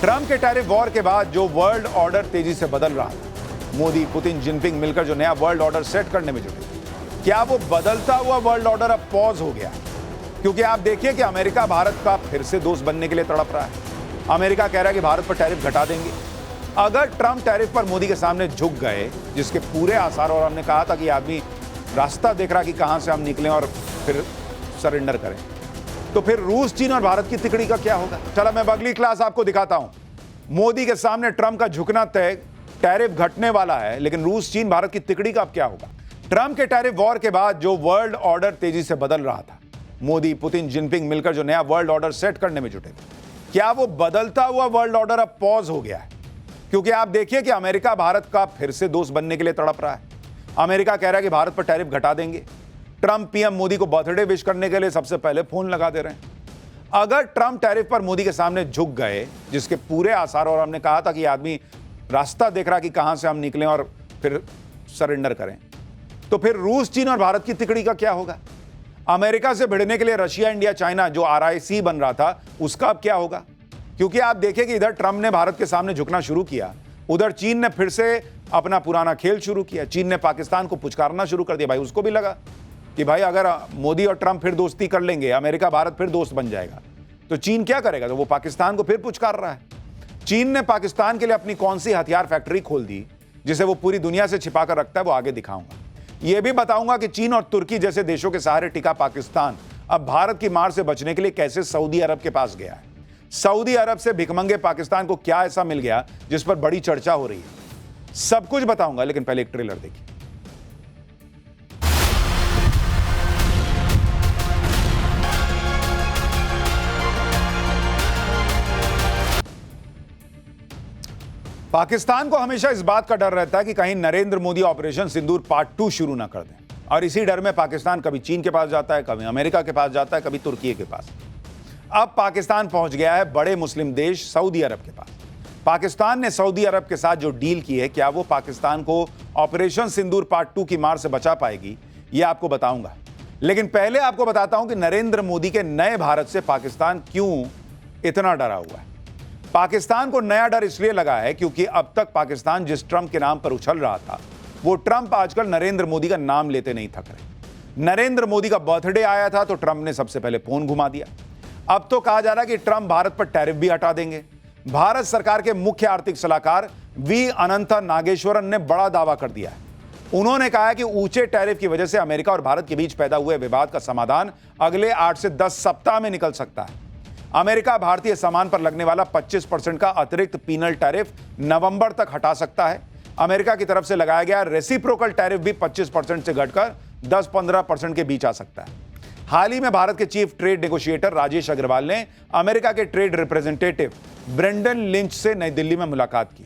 Trump के tariff war के बाद जो वर्ल्ड ऑर्डर तेजी से बदल रहा था, मोदी, पुतिन, जिनपिंग मिलकर जो नया वर्ल्ड ऑर्डर सेट करने में जुटे, क्या वो बदलता हुआ वर्ल्ड ऑर्डर अब पॉज हो गया? क्योंकि आप देखिए कि अमेरिका भारत का फिर से दोस्त बनने के लिए तड़प रहा है। अमेरिका कह रहा है कि भारत पर टैरिफ घटा देंगे। अगर ट्रंप टैरिफ पर मोदी के सामने झुक गए, जिसके पूरे आसार, और हमने कहा था कि आदमी रास्ता देख रहा कि कहां से हम निकलें और फिर सरेंडर करें, तो फिर रूस, चीन और भारत की तिकड़ी का क्या होगा? चलो मैं अगली क्लास आपको दिखाता हूं। मोदी के सामने ट्रंप का झुकना तय, टैरिफ घटने वाला है, लेकिन रूस, चीन, भारत की तिकड़ी का अब क्या होगा? ट्रंप के टैरिफ वॉर के बाद जो वर्ल्ड ऑर्डर तेजी से बदल रहा था, मोदी, पुतिन, जिनपिंग मिलकर जो नया वर्ल्ड ऑर्डर सेट करने में जुटे थे, क्या वो बदलता हुआ वर्ल्ड ऑर्डर अब पॉज हो गया है? क्योंकि आप देखिए कि अमेरिका भारत का फिर से दोस्त बनने के लिए तड़प रहा है। अमेरिका कह रहा है कि भारत पर टैरिफ घटा देंगे। ट्रंप पीएम मोदी को बर्थडे विश करने के लिए सबसे पहले फोन लगा दे रहे हैं। अगर ट्रंप टैरिफ पर मोदी के सामने झुक गए, जिसके पूरे आसार, और हमने कहा था कि आदमी रास्ता देख रहा कि कहां से हम निकलें और फिर सरेंडर करें, तो फिर रूस, चीन और भारत की तिकड़ी का क्या होगा? अमेरिका से भिड़ने के लिए रशिया, इंडिया, चाइना जो RIC बन रहा था, उसका अब क्या होगा? क्योंकि आप देखिए कि इधर ट्रंप ने भारत के सामने झुकना शुरू किया, उधर चीन ने फिर से अपना पुराना खेल शुरू किया। चीन ने पाकिस्तान को पुचकारना शुरू कर दिया। भाई उसको भी लगा कि भाई अगर मोदी और ट्रंप फिर दोस्ती कर लेंगे, अमेरिका भारत फिर दोस्त बन जाएगा, तो चीन क्या करेगा? तो वो पाकिस्तान को फिर पुचकार रहा है। चीन ने पाकिस्तान के लिए अपनी कौन सी हथियार फैक्ट्री खोल दी, जिसे वो पूरी दुनिया से छिपा कर रखता है, वो आगे दिखाऊंगा। यह भी बताऊंगा कि चीन और तुर्की जैसे देशों के सहारे टिका पाकिस्तान अब भारत की मार से बचने के लिए कैसे सऊदी अरब के पास गया है। सऊदी अरब से भिखमंगे पाकिस्तान को क्या ऐसा मिल गया जिस पर बड़ी चर्चा हो रही है? सब कुछ बताऊंगा, लेकिन पहले एक ट्रेलर देखिए। पाकिस्तान को हमेशा इस बात का डर रहता है कि कहीं नरेंद्र मोदी ऑपरेशन सिंदूर पार्ट 2 शुरू ना कर दें, और इसी डर में पाकिस्तान कभी चीन के पास जाता है, कभी अमेरिका के पास जाता है, कभी तुर्की के पास। अब पाकिस्तान पहुंच गया है बड़े मुस्लिम देश सऊदी अरब के पास। पाकिस्तान ने सऊदी अरब के साथ जो डील की है, क्या वो पाकिस्तान को ऑपरेशन सिंदूर पार्ट 2 की मार से बचा पाएगी? यह आपको बताऊंगा, लेकिन पहले आपको बताता हूं कि नरेंद्र मोदी के नए भारत से पाकिस्तान क्यों इतना डरा हुआ है। पाकिस्तान को नया डर इसलिए लगा है क्योंकि अब तक पाकिस्तान जिस ट्रंप के नाम पर उछल रहा था, वो ट्रंप आजकल नरेंद्र मोदी का नाम लेते नहीं थक रहे। नरेंद्र मोदी का बर्थडे आया था तो ट्रंप ने सबसे पहले फोन घुमा दिया। अब तो कहा जा रहा है कि ट्रंप भारत पर टैरिफ भी हटा देंगे। भारत सरकार के मुख्य आर्थिक सलाहकार वी अनंता नागेश्वरन ने बड़ा दावा कर दिया है। उन्होंने कहा है कि ऊंचे टैरिफ की वजह से अमेरिका और भारत के बीच पैदा हुए विवाद का समाधान अगले 8 से 10 सप्ताह में निकल सकता है। अमेरिका भारतीय सामान पर लगने वाला 25% का अतिरिक्त पीनल टैरिफ नवंबर तक हटा सकता है। अमेरिका की तरफ से लगाया गया रेसिप्रोकल टैरिफ भी 25% से घटकर 10-15% के बीच आ सकता है। हाल ही में भारत के chief trade negotiator Rajesh Agrawal ने अमेरिका के ट्रेड रिप्रेजेंटेटिव ब्रेंडन लिंच से नई दिल्ली में मुलाकात की।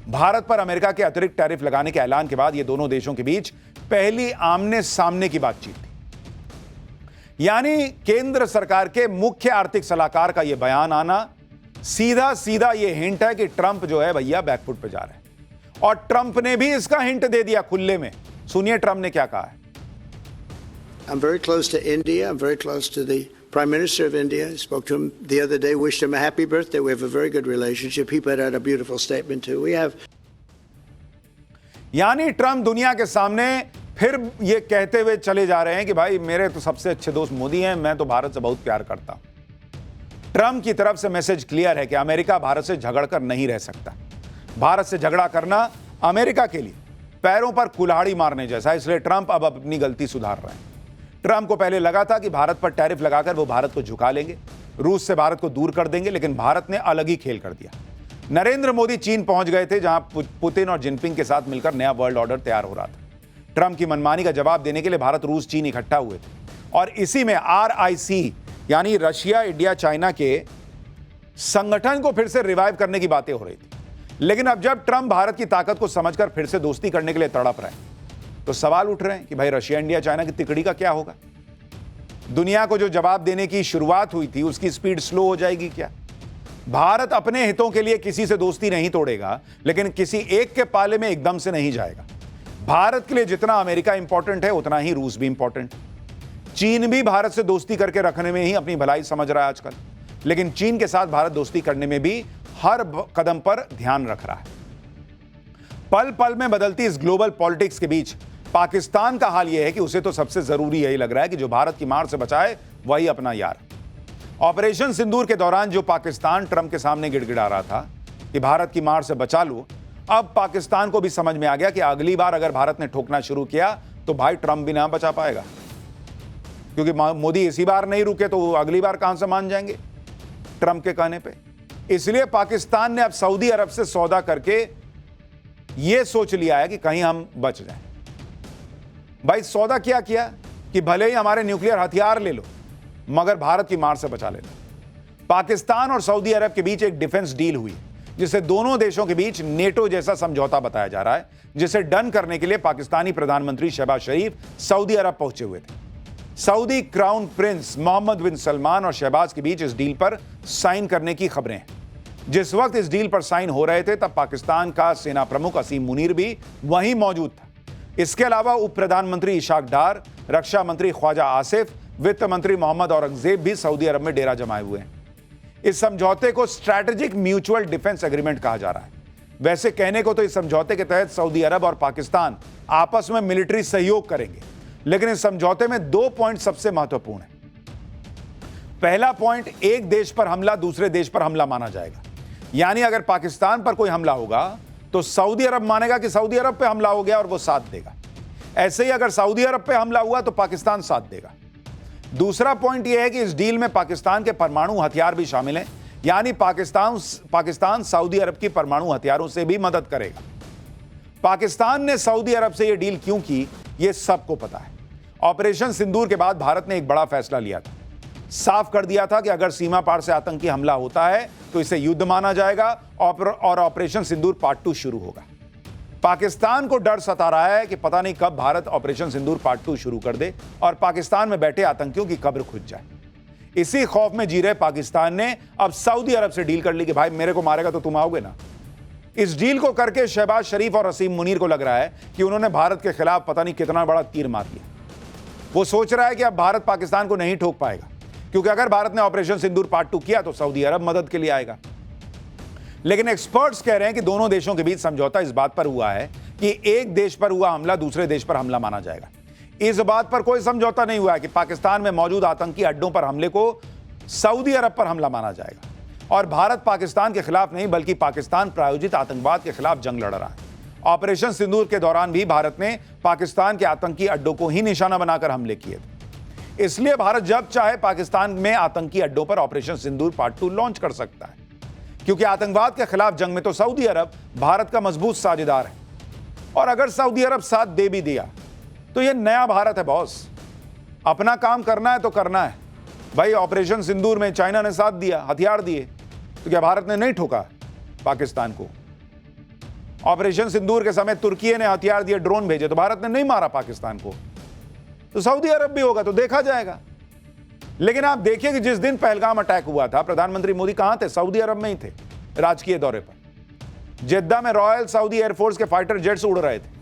भारत पर अमेरिका के अतिरिक्त टैरिफ लगाने के ऐलान के बाद यह दोनों देशों के बीच पहली आमने सामने की बातचीत थी। यानी केंद्र सरकार के मुख्य आर्थिक सलाहकार का यह बयान आना सीधा सीधा यह हिंट है कि ट्रंप जो है भैया बैकफुट पे जा रहे हैं, और ट्रंप ने भी इसका हिंट दे दिया खुले में। सुनिए ट्रंप ने क्या कहा है। I'm very close to India. I'm very close to the Prime Minister of India. I spoke to him the other day, wished him a happy birthday. We have a very good relationship. He put out a beautiful statement too. We have. यानी Trump दुनिया के सामने फिर ये कहते हुए चले जा रहे हैं कि भाई मेरे तो सबसे अच्छे दोस्त मोदी हैं, मैं तो भारत से बहुत प्यार करता हूं। ट्रंप की तरफ से मैसेज क्लियर है कि अमेरिका भारत से झगड़कर नहीं रह सकता। भारत से झगड़ा करना अमेरिका के लिए पैरों पर कुल्हाड़ी मारने जैसा, इसलिए ट्रंप अब अपनी गलती सुधार रहे हैं। ट्रंप को पहले लगा था कि भारत पर टैरिफ लगाकर वो भारत को झुका लेंगे, रूस से भारत को दूर कर देंगे, लेकिन भारत ने अलग ही खेल कर दिया। नरेंद्र मोदी चीन पहुंच गए थे, जहां पुतिन और जिनपिंग के साथ मिलकर नया वर्ल्ड ऑर्डर तैयार हो रहा था। ट्रंप की मनमानी का जवाब देने के लिए भारत, रूस, चीन इकट्ठा हुए थे, और इसी में RIC यानी रशिया, इंडिया, चाइना के संगठन को फिर से रिवाइव करने की बातें हो रही थी। लेकिन अब जब ट्रंप भारत की ताकत को समझकर फिर से दोस्ती करने के लिए तड़प रहे हैं, तो सवाल उठ रहे हैं कि भाई रशिया, इंडिया, चाइना की तिकड़ी का क्या होगा? दुनिया को जो जवाब देने की शुरुआत हुई थी उसकी स्पीड स्लो हो जाएगी क्या? भारत अपने हितों के लिए किसी से दोस्ती नहीं तोड़ेगा, लेकिन किसी एक के पाले में एकदम से नहीं जाएगा। भारत के लिए जितना अमेरिका इंपॉर्टेंट है, उतना ही रूस भी इंपॉर्टेंट। चीन भी भारत से दोस्ती करके रखने में ही अपनी भलाई समझ रहा है आजकल, लेकिन चीन के साथ भारत दोस्ती करने में भी हर कदम पर ध्यान रख रहा है। पल पल में बदलती इस ग्लोबल पॉलिटिक्स के बीच पाकिस्तान का हाल यह है कि उसे तो सबसे जरूरी यही लग रहा है कि जो भारत की मार से बचाए वही अपना यार। ऑपरेशन सिंदूर के दौरान जो पाकिस्तान ट्रंप के सामने गिड़गिड़ा रहा था कि भारत की मार से बचा लो, अब पाकिस्तान को भी समझ में आ गया कि अगली बार अगर भारत ने ठोकना शुरू किया तो भाई ट्रंप भी ना बचा पाएगा, क्योंकि मोदी इसी बार नहीं रुके तो अगली बार कहां से मान जाएंगे ट्रंप के कहने पे। इसलिए पाकिस्तान ने अब सऊदी अरब से सौदा करके यह सोच लिया है कि कहीं हम बच जाएं। भाई सौदा क्या किया कि भले ही हमारे न्यूक्लियर हथियार ले लो मगर भारत की मार से बचा लेना। पाकिस्तान और सऊदी अरब के बीच एक डिफेंस डील हुई जिसे दोनों देशों के बीच नेटो जैसा समझौता बताया जा रहा है, जिसे डन करने के लिए पाकिस्तानी प्रधानमंत्री शहबाज शरीफ सऊदी अरब पहुंचे हुए थे। सऊदी क्राउन प्रिंस मोहम्मद बिन सलमान और शहबाज के बीच इस डील पर साइन करने की खबरें हैं। जिस वक्त इस डील पर साइन हो रहे थे तब पाकिस्तान का सेना प्रमुख असीम मुनीर भी वहीं मौजूद था। इसके अलावा उप प्रधानमंत्री इशाक डार, रक्षा मंत्री ख्वाजा आसिफ, वित्त मंत्री मोहम्मद औरंगजेब भी सऊदी अरब में डेरा जमाए हुए हैं। इस समझौते को स्ट्रैटेजिक म्यूचुअल डिफेंस एग्रीमेंट कहा जा रहा है। वैसे कहने को तो इस समझौते के तहत सऊदी अरब और पाकिस्तान आपस में मिलिट्री सहयोग करेंगे, लेकिन इस समझौते में 2 पॉइंट सबसे महत्वपूर्ण है। पहला पॉइंट, एक देश पर हमला दूसरे देश पर हमला माना जाएगा, यानी अगर पाकिस्तान पर कोई हमला होगा तो सऊदी अरब मानेगा कि सऊदी अरब पे हमला हो गया और वो साथ देगा। ऐसे ही अगर सऊदी अरब पे हमला हुआ तो पाकिस्तान साथ देगा। दूसरा पॉइंट यह है कि इस डील में पाकिस्तान के परमाणु हथियार भी शामिल हैं, यानी पाकिस्तान सऊदी अरब की परमाणु हथियारों से भी मदद करेगा। पाकिस्तान ने सऊदी अरब से यह डील क्यों की, यह सबको पता है। ऑपरेशन सिंदूर के बाद भारत ने एक बड़ा फैसला लिया था। साफ कर दिया था कि अगर सीमा पार से आतंकी हमला होता है तो इसे युद्ध माना जाएगा और ऑपरेशन सिंदूर पार्ट 2 शुरू होगा। पाकिस्तान को डर सता रहा है कि पता नहीं कब भारत ऑपरेशन सिंदूर पार्ट 2 शुरू कर दे और पाकिस्तान में बैठे आतंकियों की कब्र खुद जाए। इसी खौफ में जी रहे पाकिस्तान ने अब सऊदी अरब से डील कर ली कि भाई मेरे को मारेगा तो तुम आओगे ना। इस डील को करके शहबाज शरीफ और असीम मुनीर को लग रहा है कि उन्होंने भारत के खिलाफ पता नहीं कितना बड़ा तीर मार दिया। वो सोच रहा है कि अब भारत पाकिस्तान को नहीं ठोक पाएगा, क्योंकि अगर भारत ने ऑपरेशन सिंदूर पार्ट 2 किया तो सऊदी अरब मदद के लिए आएगा। लेकिन एक्सपर्ट्स कह रहे हैं कि दोनों देशों के बीच समझौता इस बात पर हुआ है कि एक देश पर हुआ हमला दूसरे देश पर हमला माना जाएगा। इस बात पर कोई समझौता नहीं हुआ है कि पाकिस्तान में मौजूद आतंकी अड्डों पर हमले को सऊदी अरब पर हमला माना जाएगा। और भारत पाकिस्तान के खिलाफ नहीं बल्कि पाकिस्तान प्रायोजित आतंकवाद के खिलाफ जंग लड़ रहा है। ऑपरेशन सिंदूर के दौरान भी भारत ने पाकिस्तान के आतंकी अड्डों को ही निशाना बनाकर हमले किए थे। इसलिए भारत जब चाहे पाकिस्तान में आतंकी अड्डों पर ऑपरेशन सिंदूर पार्ट 2 लॉन्च कर सकता है, क्योंकि आतंकवाद के खिलाफ जंग में तो सऊदी अरब भारत का मजबूत साझेदार है। और अगर सऊदी अरब साथ दे भी दिया तो यह नया भारत है बॉस। अपना काम करना है तो करना है। भाई ऑपरेशन सिंदूर में चाइना ने साथ दिया, हथियार दिए, तो क्या भारत ने नहीं ठोका पाकिस्तान को? ऑपरेशन सिंदूर के समय तुर्की ने हथियार दिए, ड्रोन भेजे, तो भारत ने नहीं मारा पाकिस्तान को। तो सऊदी अरब भी होगा तो देखा जाएगा। लेकिन आप देखिए कि जिस दिन पहलगाम अटैक हुआ था, प्रधानमंत्री मोदी कहां थे? सऊदी अरब में ही थे, राजकीय दौरे पर। जेद्दा में रॉयल सऊदी एयरफोर्स के फाइटर जेट्स उड़ रहे थे।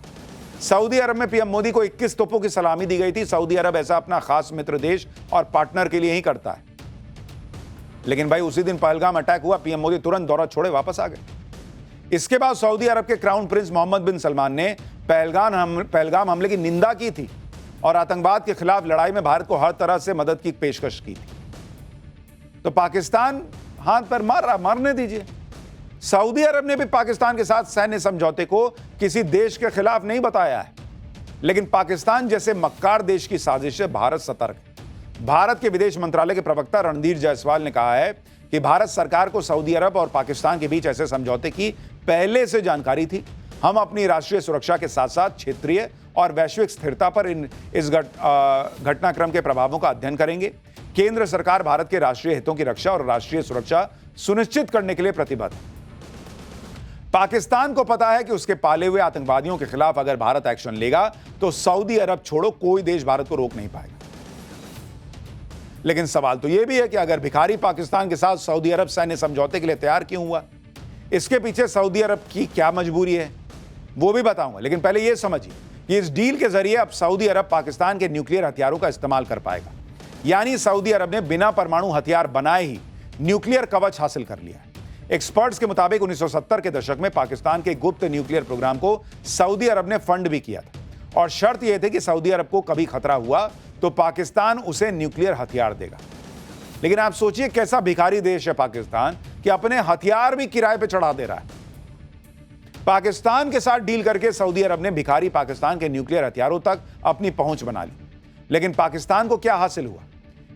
सऊदी अरब में पीएम मोदी को 21 तोपों की सलामी दी गई थी। सऊदी अरब ऐसा अपना खास मित्र देश और पार्टनर के लिए ही करता है। लेकिन भाई उसी दिन पहलगाम अटैक हुआ, पीएम मोदी तुरंत दौरा छोड़े वापस आ गए। इसके बाद सऊदी अरब के क्राउन प्रिंस मोहम्मद बिन सलमान ने पहलगाम हमले की निंदा की थी और आतंकवाद के खिलाफ लड़ाई में भारत को हर तरह से मदद की पेशकश की थी। तो पाकिस्तान हाथ पर मार रहा, मारने दीजिए। सऊदी अरब ने भी पाकिस्तान के साथ सैन्य समझौते को किसी देश के खिलाफ नहीं बताया है, लेकिन पाकिस्तान जैसे मक्कार देश की साजिश से भारत सतर्क है। भारत के विदेश मंत्रालय के प्रवक्ता रणधीर जायसवाल ने कहा है कि भारत सरकार को सऊदी अरब और पाकिस्तान के बीच ऐसे समझौते की पहले से जानकारी थी। हम अपनी राष्ट्रीय सुरक्षा के साथ साथ क्षेत्रीय और वैश्विक स्थिरता पर इस घटनाक्रम के प्रभावों का अध्ययन करेंगे। केंद्र सरकार भारत के राष्ट्रीय हितों की रक्षा और राष्ट्रीय सुरक्षा सुनिश्चित करने के लिए प्रतिबद्ध है। पाकिस्तान को पता है कि उसके पाले हुए आतंकवादियों के खिलाफ अगर भारत एक्शन लेगा तो सऊदी अरब छोड़ो कोई देश भारत को रोक नहीं पाएगा। लेकिन सवाल तो यह भी है कि अगर भिखारी पाकिस्तान के साथ सऊदी अरब सैन्य समझौते के लिए तैयार क्यों हुआ? इसके पीछे सऊदी अरब की क्या मजबूरी है वो भी बताऊंगा। लेकिन पहले यह समझिए कि इस डील के जरिए अब सऊदी अरब पाकिस्तान के न्यूक्लियर हथियारों का इस्तेमाल कर पाएगा। यानी सऊदी अरब ने बिना परमाणु हथियार बनाए ही न्यूक्लियर कवच हासिल कर लिया है। एक्सपर्ट्स के मुताबिक 1970 के दशक में पाकिस्तान के गुप्त न्यूक्लियर प्रोग्राम को सऊदी अरब ने फंड भी किया था और शर्त यह थी कि सऊदी अरब को कभी खतरा हुआ तो पाकिस्तान उसे न्यूक्लियर हथियार देगा। लेकिन आप सोचिए कैसा भिखारी देश है पाकिस्तान कि अपने हथियार भी किराए पे चढ़ा दे रहा है। पाकिस्तान के साथ डील करके सऊदी अरब ने भिखारी पाकिस्तान के न्यूक्लियर हथियारों तक अपनी पहुंच बना ली। लेकिन पाकिस्तान को क्या हासिल हुआ,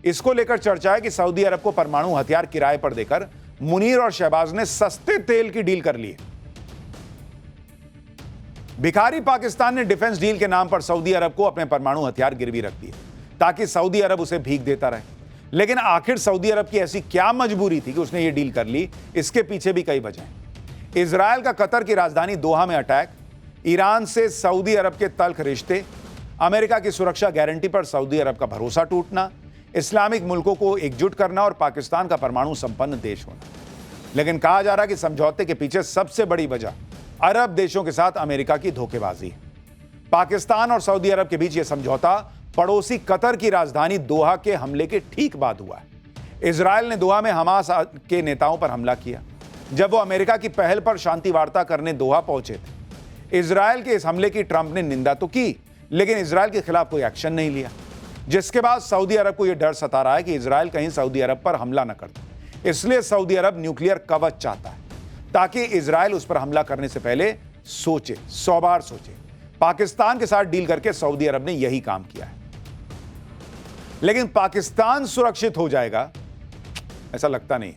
इसको लेकर चर्चा है कि सऊदी अरब को परमाणु हथियार किराए पर देकर मुनीर और शहबाज ने सस्ते तेल की डील कर ली है। भिखारी पाकिस्तान ने डिफेंस डील के नाम पर सऊदी अरब को अपने परमाणु हथियार गिरवी रख दिए ताकि सऊदी अरब उसे भीख देता रहे। लेकिन आखिर सऊदी अरब की ऐसी क्या मजबूरी थी कि उसने ये डील कर ली? इसके पीछे भी कई वजह हैं। इजराइल का कतर की राजधानी दोहा में अटैक, ईरान से सऊदी अरब के तल्ख रिश्ते, अमेरिका की सुरक्षा गारंटी पर सऊदी अरब का भरोसा टूटना, इस्लामिक मुल्कों को एकजुट करना और पाकिस्तान का परमाणु संपन्न देश होना। लेकिन कहा जा रहा है कि समझौते के पीछे सबसे बड़ी वजह अरब देशों के साथ अमेरिका की धोखेबाजी है। पाकिस्तान और सऊदी अरब के बीच यह समझौता पड़ोसी कतर की राजधानी दोहा के हमले के ठीक बाद हुआ है। इजराइल ने दोहा में हमास के नेताओं पर हमला किया जब वो अमेरिका की पहल पर शांति वार्ता करने दोहा पहुंचे थे। इजराइल के इस हमले की ट्रंप ने निंदा तो की, लेकिन इजराइल के खिलाफ कोई एक्शन नहीं लिया, जिसके बाद सऊदी अरब को यह डर सता रहा है कि इजराइल कहीं सऊदी अरब पर हमला न कर दे। इसलिए सऊदी अरब न्यूक्लियर कवच चाहता है ताकि इजराइल उस पर हमला करने से पहले सोचे, 100 बार सोचे। पाकिस्तान के साथ डील करके सऊदी अरब ने यही काम किया है। लेकिन पाकिस्तान सुरक्षित हो जाएगा ऐसा लगता नहीं।